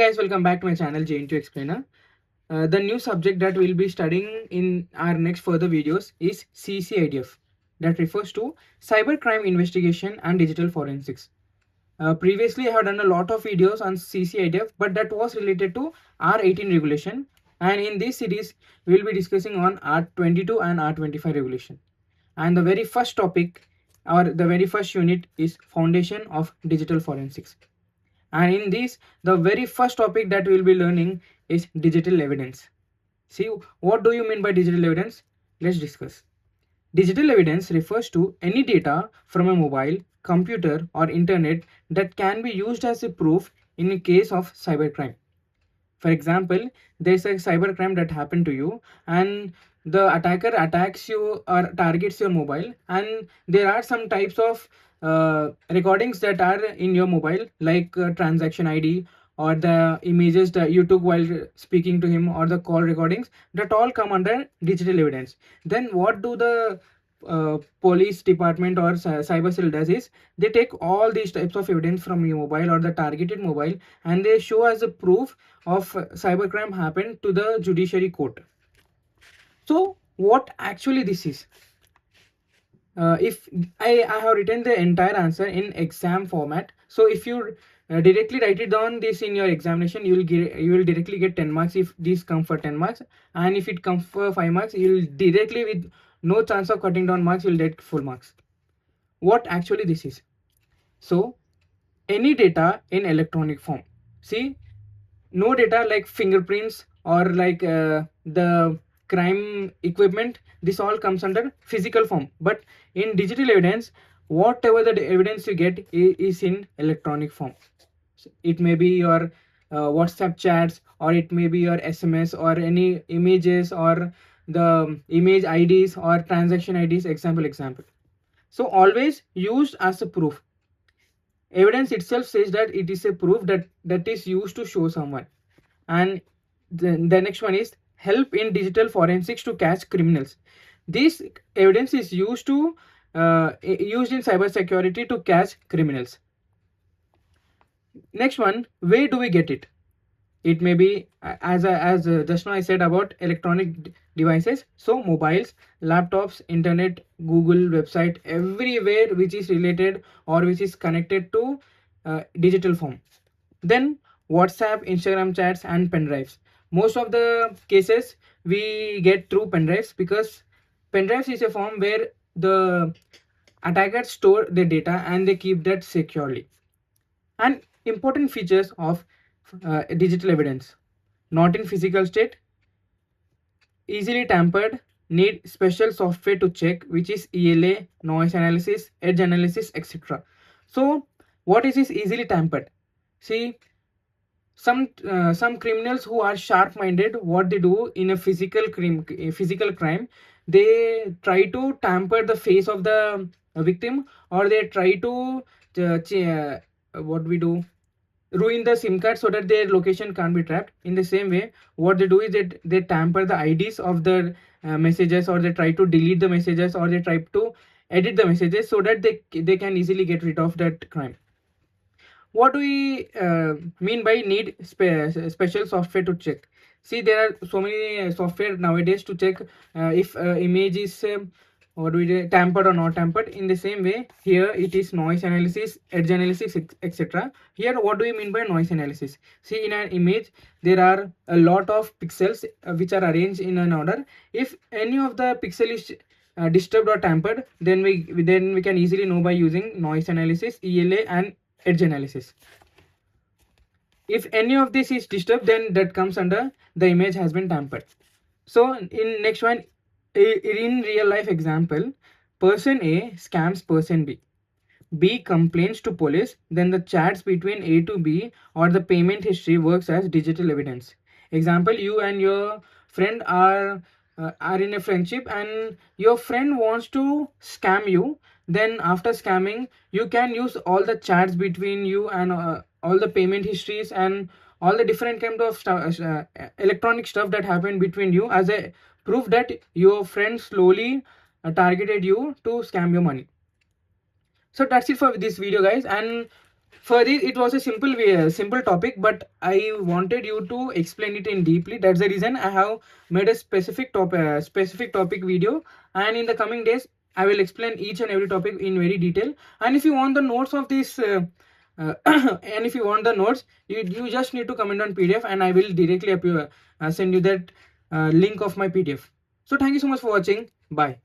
Guys, welcome back to my channel JNTUH Explainer. The new subject that we'll be studying in our next further videos is CCIDF, that refers to Cybercrime Investigation and Digital Forensics. Previously, I have done a lot of videos on CCIDF, but that was related to R18 regulation. And in this series, we'll be discussing on R22 and R25 regulation. And the very first topic or the very first unit is Foundation of Digital Forensics. And in this, the very first topic that we will be learning is digital evidence. See, what do you mean by digital evidence? Let's discuss. Digital evidence refers to any data from a mobile, computer or internet that can be used as a proof in a case of cybercrime. For example, there's a cybercrime that happened to you and the attacker attacks you or targets your mobile, and there are some types of recordings that are in your mobile, like transaction ID or the images that you took while speaking to him or the call recordings, that all come under digital evidence. Then what do the police department or cyber cell does is they take all these types of evidence from your mobile or the targeted mobile and they show as a proof of cybercrime happened to the judiciary court. So what actually this is? If I have written the entire answer in exam format, so if you directly write it down this in your examination, you will directly get 10 marks if these come for 10 marks, and if it comes for 5 marks, you will directly, with no chance of cutting down marks, you will get full marks. What actually this is? So any data in electronic form. See, no data like fingerprints or like the crime equipment, this all comes under physical form, but in digital evidence, whatever the evidence you get is in electronic form. So it may be your WhatsApp chats, or it may be your SMS, or any images, or the image IDs or transaction IDs, example. So always used as a proof. Evidence itself says that it is a proof that is used to show someone. And the next one is help in digital forensics to catch criminals. This evidence is used in cyber security to catch criminals. Next one, where do we get it? It may be as just now I said about electronic devices, so mobiles, laptops, internet, Google website, everywhere which is related or which is connected to digital form. Then WhatsApp, Instagram chats and pen drives. Most of the cases we get through pen drives, because pen drives is a form where the attackers store their data and they keep that securely. And important features of digital evidence: not in physical state, easily tampered, need special software to check, which is ELA, noise analysis, edge analysis, etc. So what is this easily tampered? See, some criminals who are sharp-minded, what they do in a physical crime, they try to tamper the face of the victim, or they try to what we do, ruin the SIM card so that their location can't be trapped. In the same way, what they do is they tamper the IDs of the messages, or they try to delete the messages, or they try to edit the messages so that they can easily get rid of that crime. What do we mean by need special software to check? See, there are so many software nowadays to check if image is what do we do, tampered or not tampered. In the same way, here it is noise analysis, edge analysis, etc. Here, what do we mean by noise analysis? See, in an image there are a lot of pixels which are arranged in an order. If any of the pixel is disturbed or tampered, then we can easily know by using noise analysis, ELA and edge analysis. If any of this is disturbed, then that comes under the image has been tampered. So in next one, in real life example, person A scams person B. B complains to police, then the chats between A to B or the payment history works as digital evidence. Example, you and your friend are in a friendship, and your friend wants to scam you. Then after scamming, you can use all the chats between you and all the payment histories and all the different kind of stuff, electronic stuff that happened between you as a proof that your friend slowly targeted you to scam your money. So that's it for this video, guys. And For this, it was a simple topic, but I wanted you to explain it in deeply. That's the reason I have made a specific topic video, and in the coming days I will explain each and every topic in very detail. And if you want the notes of this and if you want the notes, you just need to comment on PDF, and I will directly send you that link of my PDF. So thank you so much for watching. Bye.